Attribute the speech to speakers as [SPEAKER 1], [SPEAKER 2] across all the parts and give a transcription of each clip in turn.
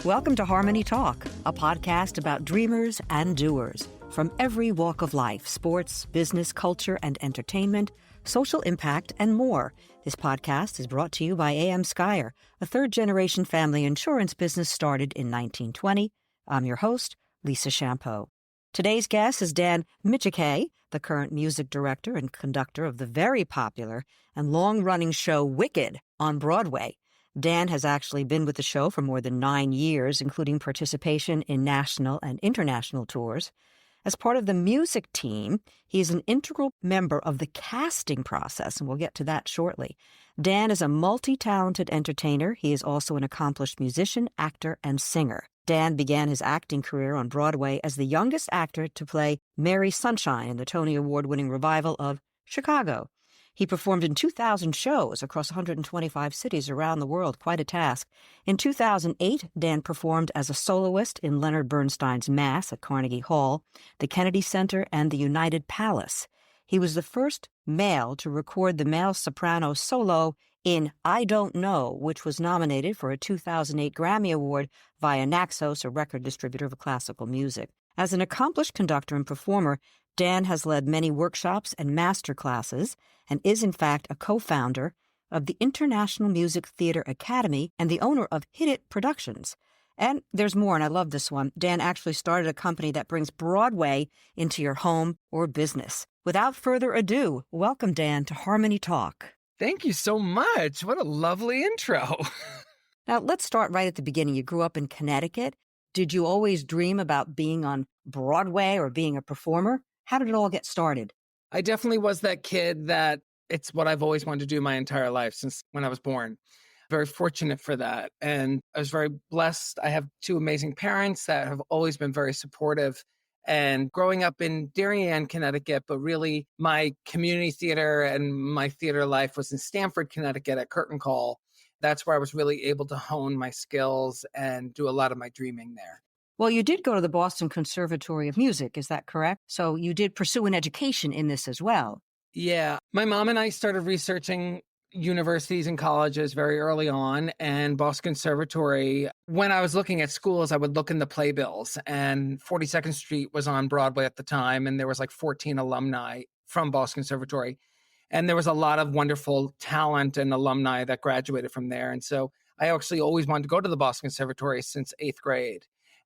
[SPEAKER 1] Welcome to Harmony Talk, a podcast about dreamers and doers from every walk of life: sports, business, culture, and entertainment, social impact, and more. This podcast is brought to you by A.M. Skyer, a third-generation family insurance business started in 1920. I'm your host, Lisa Champeau. Today's guest is Dan Micciche, the current music director and conductor of the very popular and long-running show Wicked on Broadway. Dan has actually been with the show for more than 9 years, including participation in national and international tours. As part of the music team, he is an integral member of the casting process, and we'll get to that shortly. Dan is a multi-talented entertainer. He is also an accomplished musician, actor, and singer. Dan began his acting career on Broadway as the youngest actor to play Mary Sunshine in the Tony Award-winning revival of Chicago. He performed in 2,000 shows across 125 cities around the world, quite a task. In 2008, Dan performed as a soloist in Leonard Bernstein's Mass at Carnegie Hall, the Kennedy Center, and the United Palace. He was the first male to record the male soprano solo in I Don't Know, which was nominated for a 2008 Grammy Award via Naxos, a record distributor of classical music. As an accomplished conductor and performer, Dan has led many workshops and master classes and is, in fact, a co-founder of the International Music Theater Academy and the owner of Hit It Productions. And there's more, and I love this one. Dan actually started a company that brings Broadway into your home or business. Without further ado, welcome, Dan, to Harmony Talk.
[SPEAKER 2] Thank you so much. What a lovely intro.
[SPEAKER 1] Now, let's start right at the beginning. You grew up in Connecticut. Did you always dream about being on Broadway or being a performer? How did it all get started?
[SPEAKER 2] I definitely was that kid that it's what I've always wanted to do my entire life since when I was born. Very fortunate for that. And I was very blessed. I have 2 amazing parents that have always been very supportive. And growing up in Darien, Connecticut, but really my community theater and my theater life was in Stamford, Connecticut at Curtain Call. That's where I was really able to hone my skills and do a lot of my dreaming there.
[SPEAKER 1] Well, you did go to the Boston Conservatory of Music, is that correct? So you did pursue an education in this as well.
[SPEAKER 2] Yeah. My mom and I started researching universities and colleges very early on, and Boston Conservatory. When I was looking at schools, I would look in the playbills, and 42nd Street was on Broadway at the time, and there was like 14 alumni from Boston Conservatory. And there was a lot of wonderful talent and alumni that graduated from there. And so I actually always wanted to go to the Boston Conservatory since 8th grade.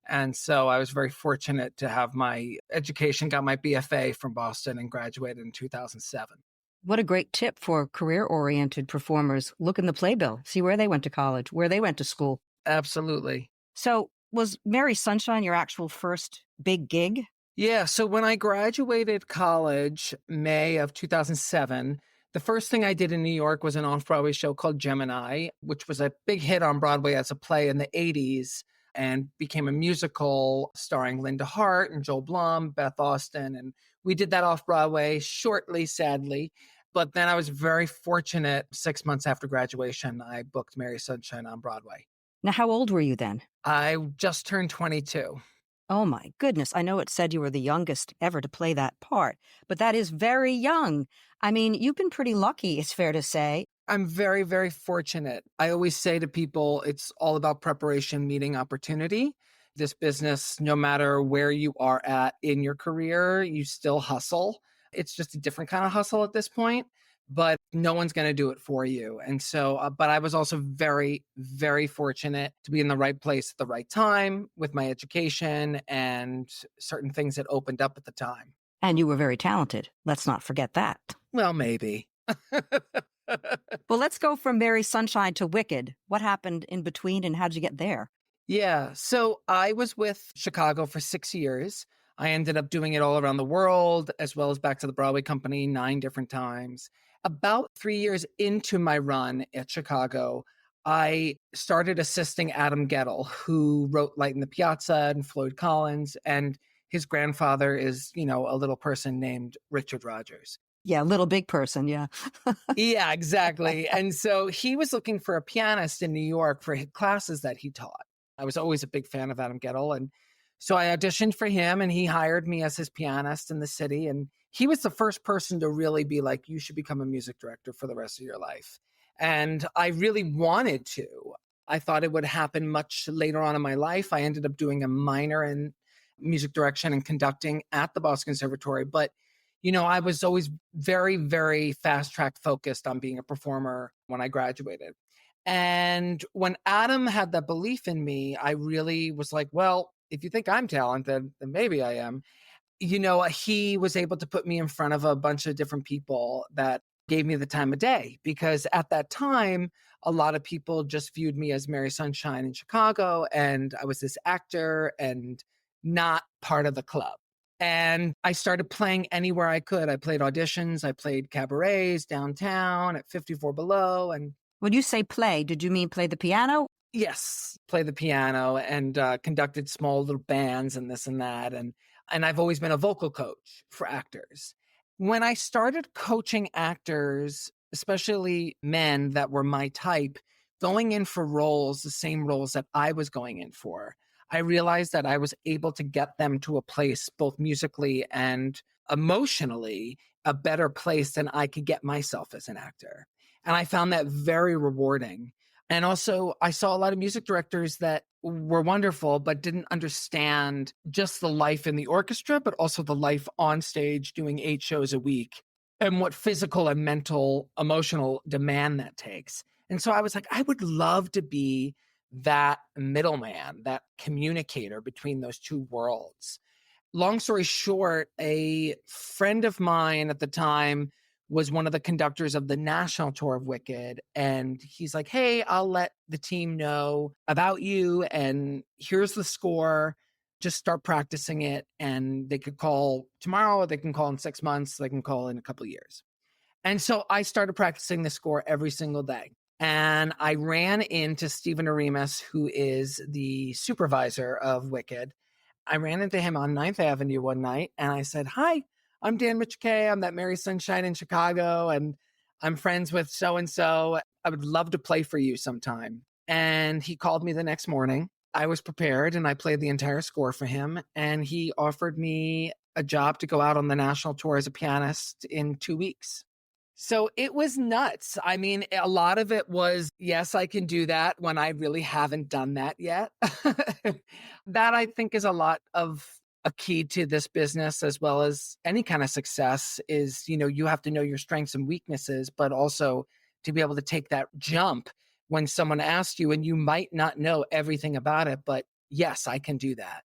[SPEAKER 2] And so I was very fortunate to have my education, got my BFA from Boston and graduated in 2007.
[SPEAKER 1] What a great tip for career-oriented performers. Look in the playbill, see where they went to college, where they went to school.
[SPEAKER 2] Absolutely.
[SPEAKER 1] So was Mary Sunshine your actual first big gig?
[SPEAKER 2] Yeah. So when I graduated college, May of 2007, the first thing I did in New York was an off-Broadway show called Gemini, which was a big hit on Broadway as a play in the 80s. And became a musical starring Linda Hart and Joel Blum, Beth Austin. And we did that off Broadway shortly, sadly. But then I was very fortunate. 6 months after graduation, I booked Mary Sunshine on Broadway.
[SPEAKER 1] Now, how old were you then?
[SPEAKER 2] I just turned 22.
[SPEAKER 1] Oh, my goodness. I know it said you were the youngest ever to play that part, but that is very young. I mean, you've been pretty lucky, it's fair to say.
[SPEAKER 2] I'm very, very fortunate. I always say to people, it's all about preparation, meeting opportunity. This business, no matter where you are at in your career, you still hustle. It's just a different kind of hustle at this point, but no one's going to do it for you. And so, but I was also very, very fortunate to be in the right place at the right time with my education and certain things that opened up at the time.
[SPEAKER 1] And you were very talented. Let's not forget that.
[SPEAKER 2] Well, maybe.
[SPEAKER 1] Well, let's go from Mary Sunshine to Wicked. What happened in between and how did you get there?
[SPEAKER 2] Yeah. So I was with Chicago for 6 years. I ended up doing it all around the world, as well as back to the Broadway company 9 different times. About 3 years into my run at Chicago, I started assisting Adam Guettel, who wrote Light in the Piazza and Floyd Collins. And his grandfather is, a little person named Richard Rodgers.
[SPEAKER 1] Yeah, little big person, yeah.
[SPEAKER 2] Yeah, exactly. And so he was looking for a pianist in New York for classes that he taught. I was always a big fan of Adam Guettel. And so I auditioned for him and he hired me as his pianist in the city. And he was the first person to really be like, you should become a music director for the rest of your life. And I really wanted to. I thought it would happen much later on in my life. I ended up doing a minor in music direction and conducting at the Boston Conservatory. But, I was always very, very fast track focused on being a performer when I graduated. And when Adam had that belief in me, I really was like, well, if you think I'm talented, then maybe I am. He was able to put me in front of a bunch of different people that gave me the time of day, because at that time, a lot of people just viewed me as Mary Sunshine in Chicago, and I was this actor and not part of the club. And I started playing anywhere I could. I played auditions, I played cabarets downtown at 54 Below. And
[SPEAKER 1] when you say play, did you mean play the piano?
[SPEAKER 2] yes, play the piano and conducted small little bands and this and that. And I've always been a vocal coach for actors. When I started coaching actors, especially men that were my type, going in for roles, the same roles that I was going in for, I realized that I was able to get them to a place, both musically and emotionally, a better place than I could get myself as an actor. And I found that very rewarding. And also, I saw a lot of music directors that were wonderful, but didn't understand just the life in the orchestra, but also the life on stage doing 8 shows a week and what physical and mental, emotional demand that takes. And so I was like, I would love to be that middleman, that communicator between those two worlds. Long story short, a friend of mine at the time was one of the conductors of the national tour of Wicked. And he's like, hey, I'll let the team know about you. And here's the score. Just start practicing it. And they could call tomorrow, they can call in 6 months, they can call in a couple of years. And so I started practicing the score every single day. And I ran into Stephen Arimas, who is the supervisor of Wicked. I ran into him on 9th Avenue one night and I said, hi, I'm Dan Micciche. I'm that Mary Sunshine in Chicago and I'm friends with so-and-so. I would love to play for you sometime. And he called me the next morning. I was prepared and I played the entire score for him. And he offered me a job to go out on the national tour as a pianist in 2 weeks. So it was nuts. I mean, a lot of it was, yes, I can do that when I really haven't done that yet. That I think is a lot of a key to this business, as well as any kind of success, is, you have to know your strengths and weaknesses, but also to be able to take that jump when someone asks you and you might not know everything about it, but yes, I can do that.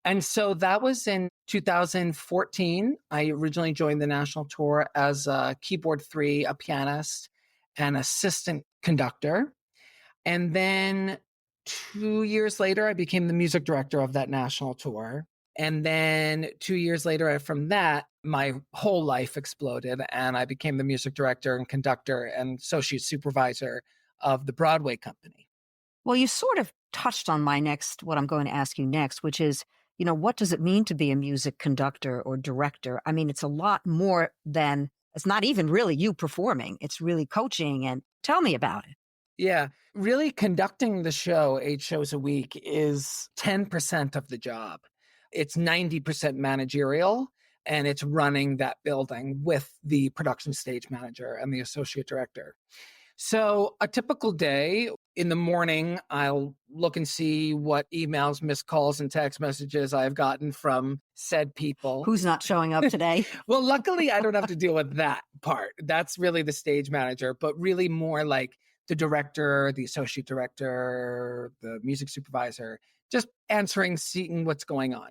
[SPEAKER 2] And so that was in 2014. I originally joined the national tour as a keyboard 3, a pianist, and assistant conductor. And then 2 years later, I became the music director of that national tour. And then 2 years later from that, my whole life exploded and I became the music director and conductor and associate supervisor of the Broadway company.
[SPEAKER 1] Well, you sort of touched on what I'm going to ask you next, which is, what does it mean to be a music conductor or director? I mean, it's a lot more than, it's not even really you performing. It's really coaching. And tell me about it.
[SPEAKER 2] Yeah, really conducting the show 8 shows a week is 10% of the job. It's 90% managerial, and it's running that building with the production stage manager and the associate director. So a typical day, in the morning, I'll look and see what emails, missed calls, and text messages I've gotten from said people.
[SPEAKER 1] Who's not showing up today?
[SPEAKER 2] Well, luckily, I don't have to deal with that part. That's really the stage manager, but really more like the director, the associate director, the music supervisor, just answering, seeing what's going on.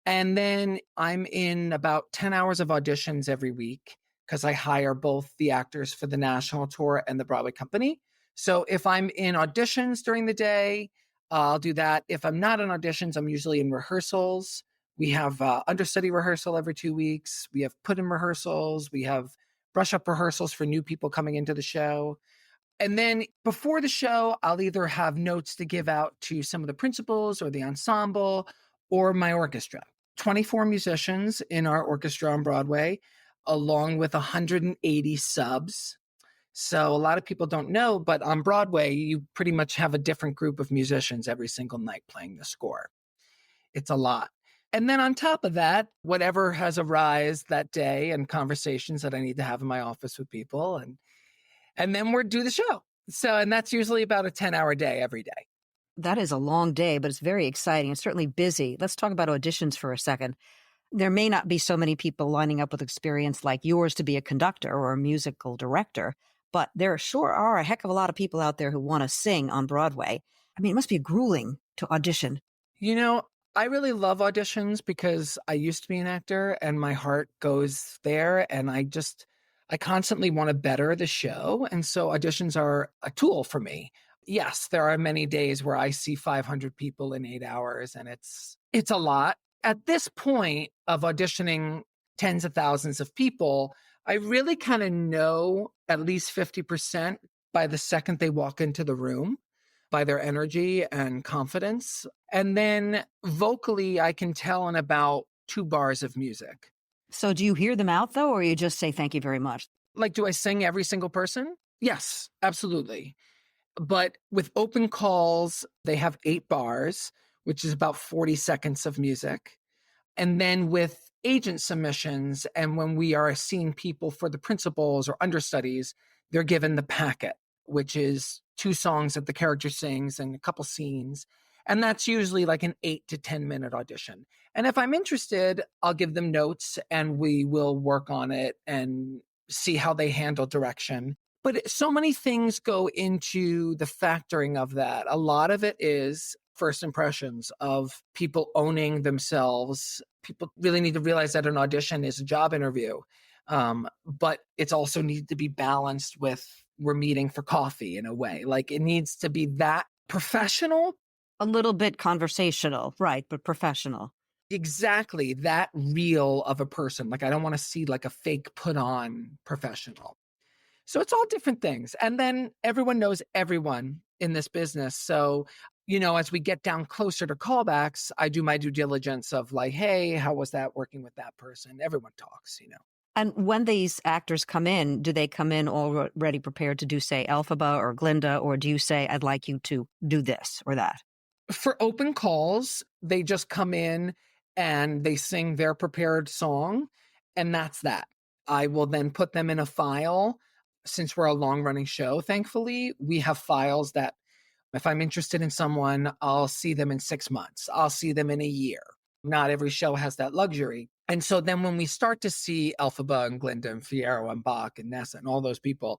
[SPEAKER 2] And then I'm in about 10 hours of auditions every week, because I hire both the actors for the national tour and the Broadway company. So if I'm in auditions during the day, I'll do that. If I'm not in auditions, I'm usually in rehearsals. We have understudy rehearsal every 2 weeks. We have put-in rehearsals. We have brush-up rehearsals for new people coming into the show. And then before the show, I'll either have notes to give out to some of the principals or the ensemble or my orchestra. 24 musicians in our orchestra on Broadway, along with 180 subs. So a lot of people don't know, but on Broadway, you pretty much have a different group of musicians every single night playing the score. It's a lot. And then on top of that, whatever has arisen that day and conversations that I need to have in my office with people. And then we're do the show. So, and that's usually about a 10-hour day every day.
[SPEAKER 1] That is a long day, but it's very exciting. It's certainly busy. Let's talk about auditions for a second. There may not be so many people lining up with experience like yours to be a conductor or a musical director, but there sure are a heck of a lot of people out there who want to sing on Broadway. I mean, it must be grueling to audition.
[SPEAKER 2] You know, I really love auditions because I used to be an actor and my heart goes there. And I constantly want to better the show. And so auditions are a tool for me. Yes, there are many days where I see 500 people in 8 hours and it's a lot. At this point of auditioning tens of thousands of people, I really kind of know at least 50% by the second they walk into the room, by their energy and confidence. And then vocally, I can tell in about 2 bars of music.
[SPEAKER 1] So do you hear them out, though, or you just say thank you very much?
[SPEAKER 2] Like, do I sing every single person? Yes, absolutely. But with open calls, they have 8 bars, which is about 40 seconds of music. And then with agent submissions, and when we are seeing people for the principals or understudies, they're given the packet, which is 2 songs that the character sings and a couple scenes. And that's usually like an 8 to 10 minute audition. And if I'm interested, I'll give them notes and we will work on it and see how they handle direction. But so many things go into the factoring of that. A lot of it is first impressions of people owning themselves. People really need to realize that an audition is a job interview. But it's also needs to be balanced with we're meeting for coffee in a way. Like it needs to be that professional.
[SPEAKER 1] A little bit conversational, right, but professional.
[SPEAKER 2] Exactly. That real of a person. Like I don't want to see like a fake put on professional. So it's all different things. And then everyone knows everyone in this business. So, as we get down closer to callbacks, I do my due diligence of like, hey, how was that working with that person? Everyone talks.
[SPEAKER 1] And when these actors come in, do they come in already prepared to do, say, Elphaba or Glinda, or do you say, I'd like you to do this or that?
[SPEAKER 2] For open calls, they just come in and they sing their prepared song, and that's that. I will then put them in a file. Since we're a long running show, thankfully, we have files that if I'm interested in someone, I'll see them in 6 months. I'll see them in a year. Not every show has that luxury. And so then when we start to see Elphaba and Glinda and Fiyero and Bach and Nessa and all those people,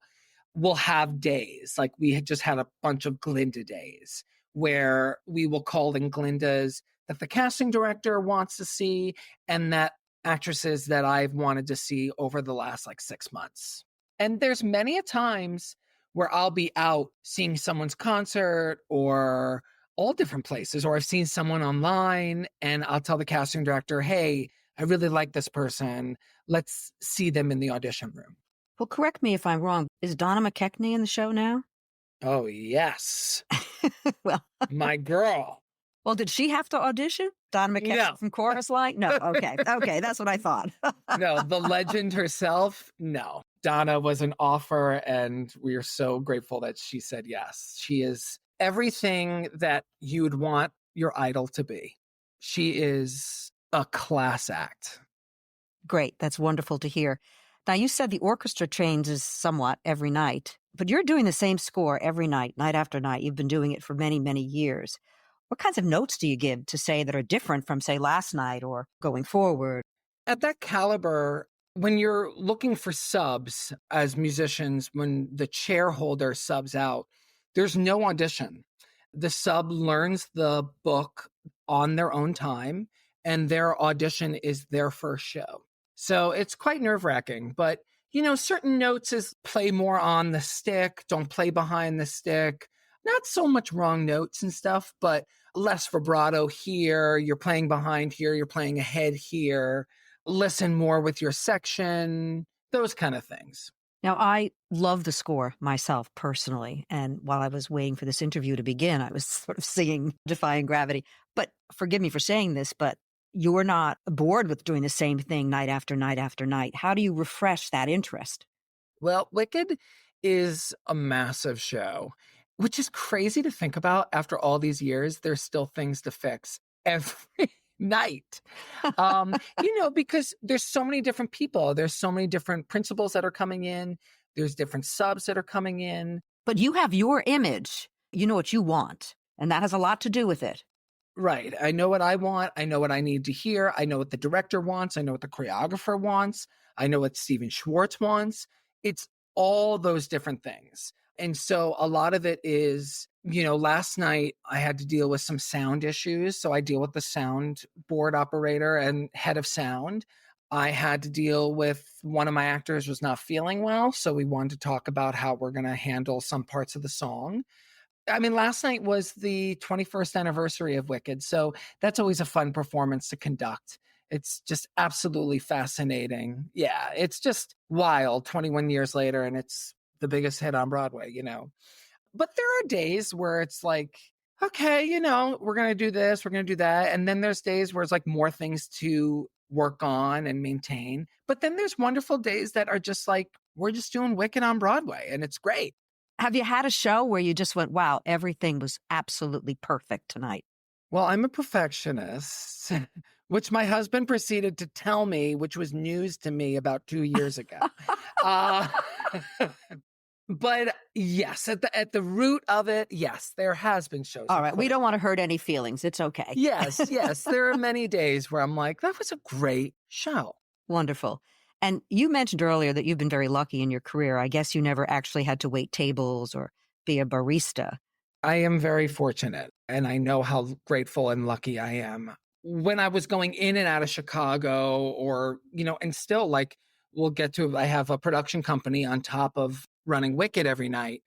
[SPEAKER 2] we'll have days. Like we had just had a bunch of Glinda days where we will call in Glindas that the casting director wants to see and that actresses that I've wanted to see over the last like 6 months. And there's many a times where I'll be out seeing someone's concert or all different places, or I've seen someone online and I'll tell the casting director, hey, I really like this person. Let's see them in the audition room.
[SPEAKER 1] Well, correct me if I'm wrong. Is Donna McKechnie in the show now?
[SPEAKER 2] Oh, yes.
[SPEAKER 1] Well,
[SPEAKER 2] my girl.
[SPEAKER 1] Well, did she have to audition? Donna McKechnie from Chorus Line? No. Okay. Okay. That's what I thought.
[SPEAKER 2] No, the legend herself. No. Donna was an offer and we are so grateful that she said yes. She is everything that you would want your idol to be. She is a class act.
[SPEAKER 1] Great. That's wonderful to hear. Now, you said the orchestra changes somewhat every night, but you're doing the same score every night, night after night. You've been doing it for many, many years. What kinds of notes do you give to say that are different from, say, last night or going forward?
[SPEAKER 2] At that caliber, when you're looking for subs as musicians, when the chair holder subs out, there's no audition. The sub learns the book on their own time, and their audition is their first show. So it's quite nerve-wracking, but certain notes is play more on the stick, don't play behind the stick. Not so much wrong notes and stuff, but less vibrato here. You're playing behind here. You're playing ahead here. Listen more with your section, those kind of things.
[SPEAKER 1] Now, I love the score myself personally. And while I was waiting for this interview to begin, I was sort of singing Defying Gravity. But forgive me for saying this, but you're not bored with doing the same thing night after night after night. How do you refresh that interest?
[SPEAKER 2] Well, Wicked is a massive show, which is crazy to think about. After all these years, there's still things to fix every night. Because there's so many different people. There's so many different principals that are coming in. There's different subs that are coming in.
[SPEAKER 1] But you have your image. You know what you want, and that has a lot to do with it.
[SPEAKER 2] Right. I know what I want. I know what I need to hear. I know what the director wants. I know what the choreographer wants. I know what Steven Schwartz wants. It's all those different things. And so a lot of it is, last night I had to deal with some sound issues. So I deal with the sound board operator and head of sound. I had to deal with one of my actors was not feeling well. So we wanted to talk about how we're going to handle some parts of the song. I mean, last night was the 21st anniversary of Wicked, so that's always a fun performance to conduct. It's just absolutely fascinating. Yeah, it's just wild 21 years later, and it's the biggest hit on Broadway. But there are days where it's like, okay, we're going to do this, we're going to do that. And then there's days where it's like more things to work on and maintain. But then there's wonderful days that are just like, we're just doing Wicked on Broadway, and it's great.
[SPEAKER 1] Have you had a show where you just went, wow, everything was absolutely perfect tonight?
[SPEAKER 2] Well, I'm a perfectionist, which my husband proceeded to tell me, which was news to me about 2 years ago. uh, but yes, at the root of it, yes, there has been shows.
[SPEAKER 1] All right. We don't want to hurt any feelings. It's okay.
[SPEAKER 2] Yes. There are many days where I'm like, that was a great show.
[SPEAKER 1] Wonderful. And you mentioned earlier that you've been very lucky in your career. I guess you never actually had to wait tables or be a barista.
[SPEAKER 2] I am very fortunate, and I know how grateful and lucky I am. When I was going in and out of Chicago or, and still like we'll get to, I have a production company on top of running Wicked every night.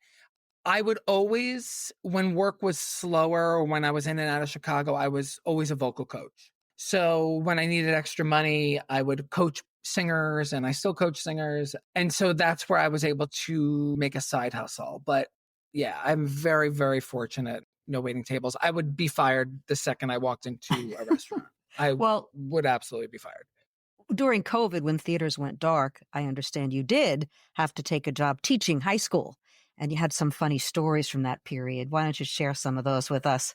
[SPEAKER 2] I would always, when work was slower or when I was in and out of Chicago, I was always a vocal coach. So when I needed extra money, I would coach singers, and I still coach singers. And so that's where I was able to make a side hustle. But yeah, I'm very, very fortunate. No waiting tables. I would be fired the second I walked into a restaurant. I would absolutely be fired.
[SPEAKER 1] During COVID, when theaters went dark, I understand you did have to take a job teaching high school. And you had some funny stories from that period. Why don't you share some of those with us?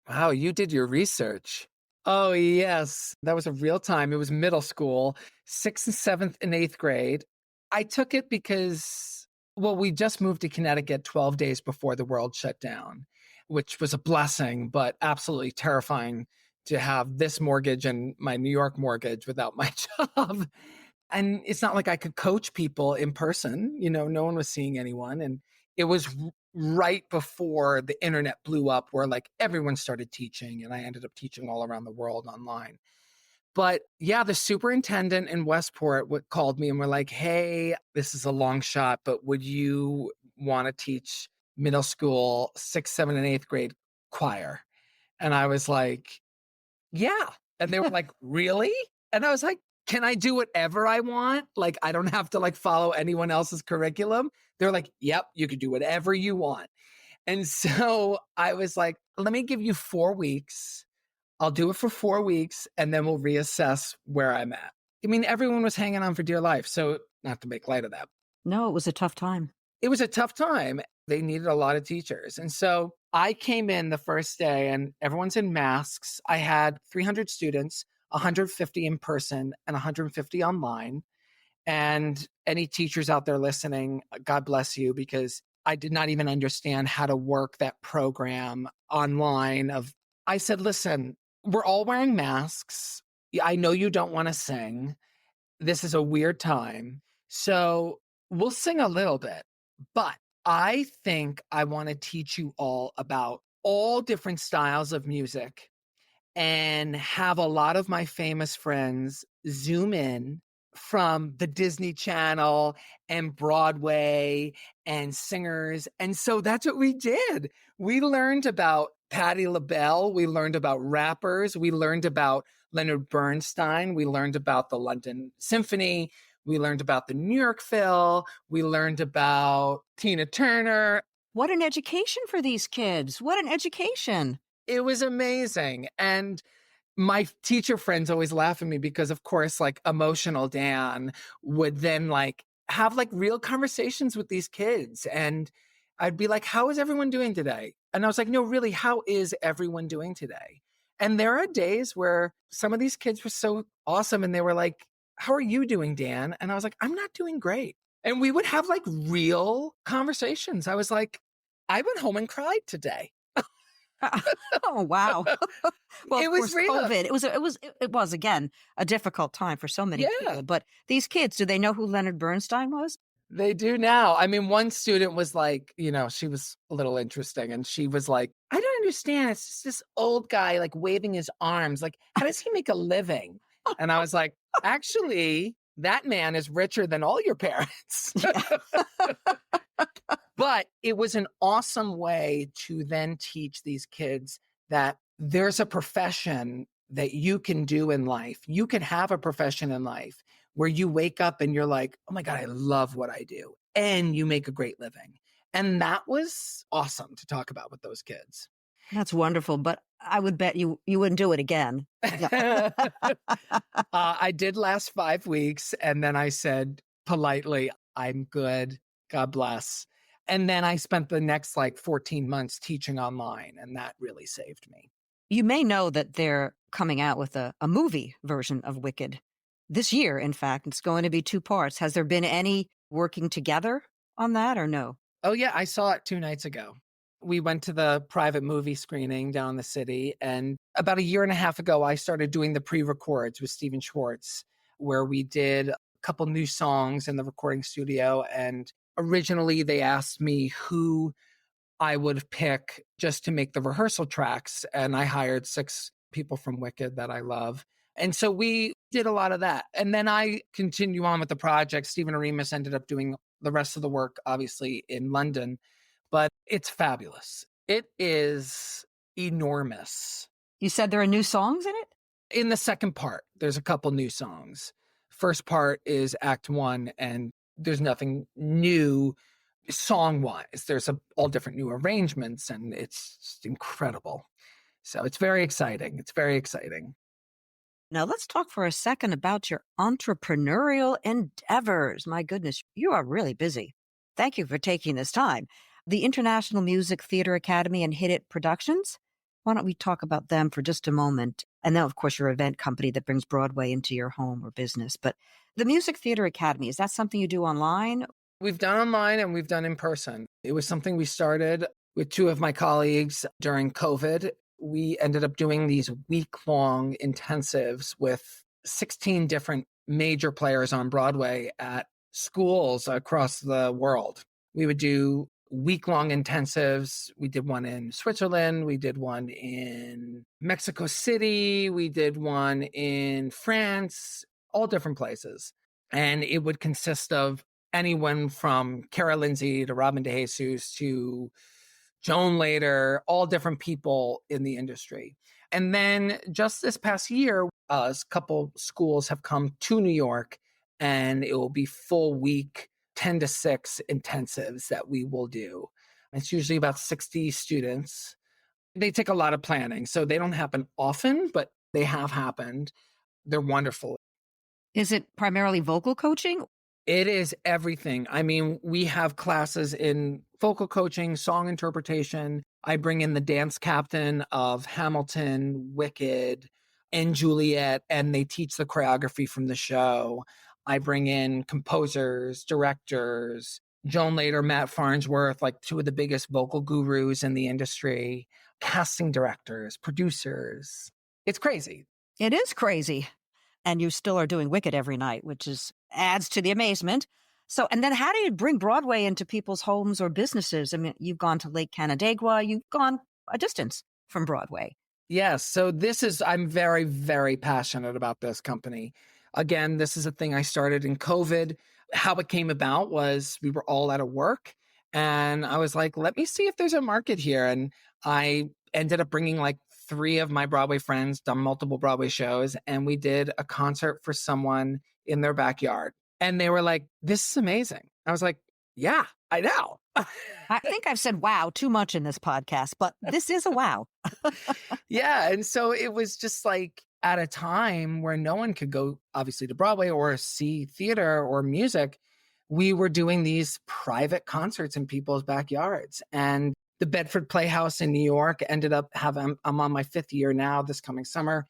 [SPEAKER 2] Wow, you did your research. Oh, yes. That was a real time. It was middle school, 6th and 7th and 8th grade. I took it because, we just moved to Connecticut 12 days before the world shut down, which was a blessing, but absolutely terrifying to have this mortgage and my New York mortgage without my job. And it's not like I could coach people in person. No one was seeing anyone. And it was right before the internet blew up where like everyone started teaching, and I ended up teaching all around the world online. But yeah, the superintendent in Westport called me and were like, hey, this is a long shot, but would you want to teach middle school, 6th, 7th, and 8th grade choir? And I was like, yeah. And they were like, really? And I was like, can I do whatever I want? Like, I don't have to like follow anyone else's curriculum. They're like, yep, you can do whatever you want. And so I was like, let me give you 4 weeks. I'll do it for 4 weeks, and then we'll reassess where I'm at. I mean, everyone was hanging on for dear life. So not to make light of that.
[SPEAKER 1] No, it was a tough time.
[SPEAKER 2] It was a tough time. They needed a lot of teachers. And so I came in the first day and everyone's in masks. I had 300 students, 150 in person and 150 online. And any teachers out there listening, God bless you, because I did not even understand how to work that program online. I said, listen, we're all wearing masks. I know you don't want to sing. This is a weird time. So we'll sing a little bit, but I think I want to teach you all about all different styles of music and have a lot of my famous friends Zoom in from the Disney Channel and Broadway and singers. And so that's what we did. We learned about Patti LaBelle. We learned about rappers. We learned about Leonard Bernstein. We learned about the London Symphony. We learned about the New York Phil. We learned about Tina Turner.
[SPEAKER 1] What an education for these kids. What an education.
[SPEAKER 2] It was amazing. And my teacher friends always laugh at me because, of course, like emotional Dan would then like have like real conversations with these kids. And I'd be like, how is everyone doing today? And I was like, no, really, how is everyone doing today? And there are days where some of these kids were so awesome. And they were like, how are you doing, Dan? And I was like, I'm not doing great. And we would have like real conversations. I was like, I went home and cried today.
[SPEAKER 1] Oh, wow. Well,
[SPEAKER 2] It
[SPEAKER 1] of
[SPEAKER 2] was
[SPEAKER 1] course,
[SPEAKER 2] real.
[SPEAKER 1] COVID, it was again, a difficult time for so many
[SPEAKER 2] Yeah,
[SPEAKER 1] people. But these kids, do they know who Leonard Bernstein was?
[SPEAKER 2] they do now. I mean, one student was like, she was a little interesting and she was like, I don't understand. It's just this old guy like waving his arms. Like, how does he make a living? And I was like, actually, that man is richer than all your parents.
[SPEAKER 1] Yeah.
[SPEAKER 2] But it was an awesome way to then teach these kids that there's a profession that you can do in life. You can have a profession in life where you wake up and you're like, oh my God, I love what I do. And you make a great living. And that was awesome to talk about with those kids.
[SPEAKER 1] That's wonderful, but I would bet you wouldn't do it again. Yeah.
[SPEAKER 2] I did last 5 weeks. And then I said politely, I'm good. God bless. And then I spent the next like 14 months teaching online. And that really saved me.
[SPEAKER 1] You may know that they're coming out with a movie version of Wicked this year. In fact, it's going to be 2 parts. Has there been any working together on that or no?
[SPEAKER 2] Oh, yeah. I saw it 2 nights ago. We went to the private movie screening down in the city. And about a year and a half ago, I started doing the pre-records with Stephen Schwartz, where we did a couple new songs in the recording studio. And originally they asked me who I would pick just to make the rehearsal tracks. And I hired 6 people from Wicked that I love. And so we did a lot of that. And then I continue on with the project. Stephen Aremus ended up doing the rest of the work, obviously, in London. But it's fabulous. It is enormous.
[SPEAKER 1] You said there are new songs in it?
[SPEAKER 2] In the second part, there's a couple new songs. First part is Act 1, and there's nothing new song-wise. There's all different new arrangements, and it's just incredible. So it's very exciting. It's very exciting.
[SPEAKER 1] Now, let's talk for a second about your entrepreneurial endeavors. My goodness, you are really busy. Thank you for taking this time. The International Music Theater Academy and Hit It Productions. Why don't we talk about them for just a moment? And then, of course, your event company that brings Broadway into your home or business. But the Music Theater Academy, is that something you do online?
[SPEAKER 2] We've done online and we've done in person. It was something we started with 2 of my colleagues during COVID. We ended up doing these week-long intensives with 16 different major players on Broadway at schools across the world. We would do week-long intensives. We did one in Switzerland. We did one in Mexico City. We did one in France, all different places. And it would consist of anyone from Cara Lindsay to Robin DeJesus to Joan Lader, all different people in the industry. And then just this past year, a couple schools have come to New York, and it will be full week 10 to 6 intensives that we will do. It's usually about 60 students. They take a lot of planning, so they don't happen often, but they have happened. They're wonderful.
[SPEAKER 1] Is it primarily vocal coaching?
[SPEAKER 2] It is everything. I mean, we have classes in vocal coaching, song interpretation. I bring in the dance captain of Hamilton, Wicked, and Juliet, and they teach the choreography from the show. I bring in composers, directors, Joan Lader, Matt Farnsworth, like 2 of the biggest vocal gurus in the industry, casting directors, producers. It's crazy.
[SPEAKER 1] It is crazy. And you still are doing Wicked every night, which adds to the amazement. So, and then how do you bring Broadway into people's homes or businesses? I mean, you've gone to Lake Canandaigua, you've gone a distance from Broadway.
[SPEAKER 2] Yes. So I'm very, very passionate about this company. Again, this is a thing I started in COVID. How it came about was we were all out of work and I was like, let me see if there's a market here. And I ended up bringing like 3 of my Broadway friends, done multiple Broadway shows, and we did a concert for someone in their backyard. And they were like, this is amazing. I was like, yeah, I know.
[SPEAKER 1] I think I've said wow too much in this podcast, but this is a wow.
[SPEAKER 2] Yeah. And so it was just like at a time where no one could go, obviously, to Broadway or see theater or music. We were doing these private concerts in people's backyards. And the Bedford Playhouse in New York ended up I'm on my 5th year now this coming summer.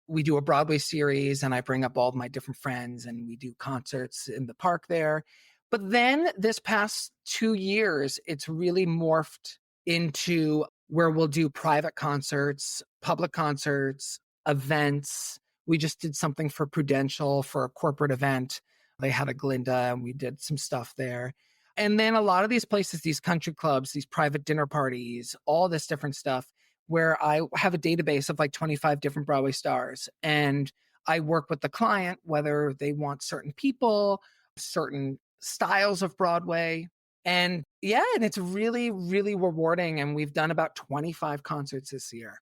[SPEAKER 2] We do a Broadway series and I bring up all of my different friends and we do concerts in the park there. But then this past 2 years, it's really morphed into where we'll do private concerts, public concerts, events. We just did something for Prudential for a corporate event. They had a Glinda and we did some stuff there. And then a lot of these places, these country clubs, these private dinner parties, all this different stuff where I have a database of like 25 different Broadway stars. And I work with the client, whether they want certain people, certain styles of Broadway. And yeah, and it's really, really rewarding. And we've done about 25 concerts this year.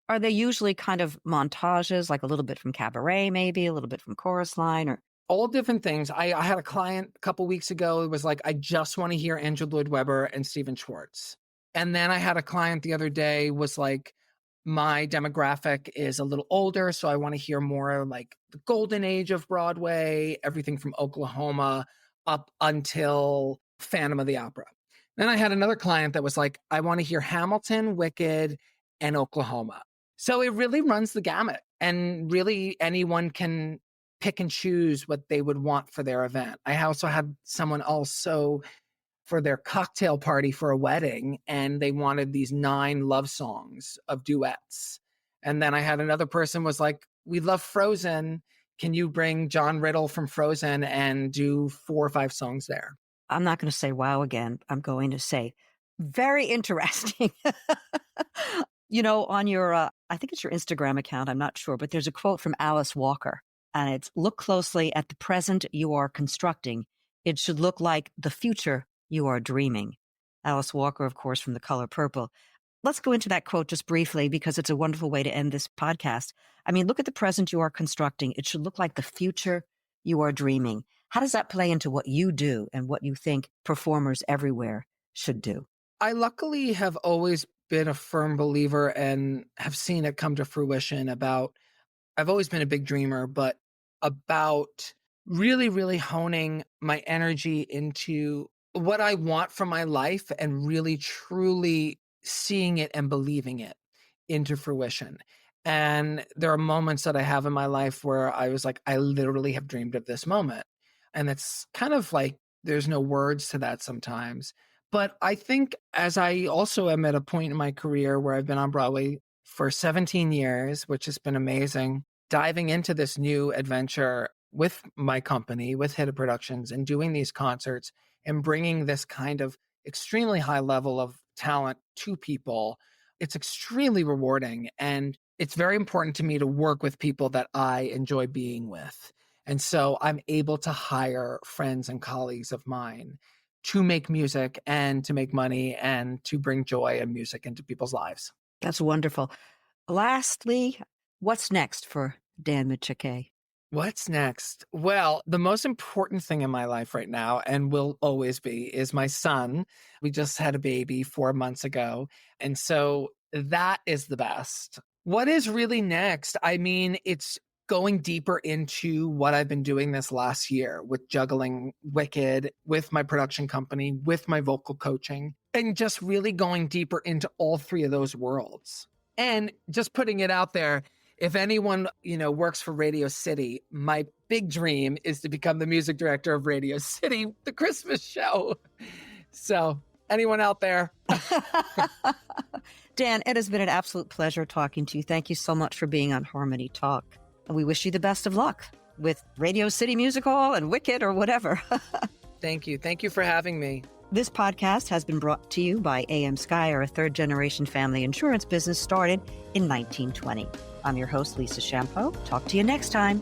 [SPEAKER 1] Are they usually kind of montages, like a little bit from cabaret, maybe a little bit from chorus line, or
[SPEAKER 2] All different things. I had a client a couple weeks ago. It was like, I just want to hear Andrew Lloyd Webber and Stephen Schwartz. And then I had a client the other day was like, my demographic is a little older, so I want to hear more like the golden age of Broadway, everything from Oklahoma up until Phantom of the Opera. Then I had another client that was like, I want to hear Hamilton, Wicked, and Oklahoma. So it really runs the gamut. And really anyone can pick and choose what they would want for their event. I also had someone also for their cocktail party for a wedding, and they wanted these 9 love songs of duets. And then I had another person was like, we love Frozen. Can you bring John Riddle from Frozen and do 4 or 5 songs there?
[SPEAKER 1] I'm not going to say wow again. I'm going to say very interesting. On your, I think it's your Instagram account, I'm not sure, but there's a quote from Alice Walker, and it's, look closely at the present you are constructing. It should look like the future you are dreaming. Alice Walker, of course, from The Color Purple. Let's go into that quote just briefly because it's a wonderful way to end this podcast. I mean, look at the present you are constructing. It should look like the future you are dreaming. How does that play into what you do and what you think performers everywhere should do?
[SPEAKER 2] I luckily have always been a firm believer and have seen it come to fruition I've always been a big dreamer, but about really, really honing my energy into what I want from my life and really, truly seeing it and believing it into fruition. And there are moments that I have in my life where I was like, I literally have dreamed of this moment. And it's kind of like there's no words to that sometimes. But I think as I also am at a point in my career where I've been on Broadway for 17 years, which has been amazing, diving into this new adventure with my company, with Hidden Productions, and doing these concerts and bringing this kind of extremely high level of talent to people, it's extremely rewarding. And it's very important to me to work with people that I enjoy being with. And so I'm able to hire friends and colleagues of mine to make music and to make money and to bring joy and music into people's lives.
[SPEAKER 1] That's wonderful. Lastly, what's next for Dan Micciche?
[SPEAKER 2] What's next? Well, the most important thing in my life right now, and will always be, is my son. We just had a baby 4 months ago. And so that is the best. What is really next? I mean, it's going deeper into what I've been doing this last year with juggling Wicked, with my production company, with my vocal coaching, and just really going deeper into all 3 of those worlds. And just putting it out there, if anyone, works for Radio City, my big dream is to become the music director of Radio City, the Christmas show. So anyone out there?
[SPEAKER 1] Dan, it has been an absolute pleasure talking to you. Thank you so much for being on Harmony Talk. And we wish you the best of luck with Radio City Music Hall and Wicked or whatever.
[SPEAKER 2] Thank you. Thank you for having me.
[SPEAKER 1] This podcast has been brought to you by AM Skyer, a third-generation family insurance business started in 1920. I'm your host, Lisa Champeau. Talk to you next time.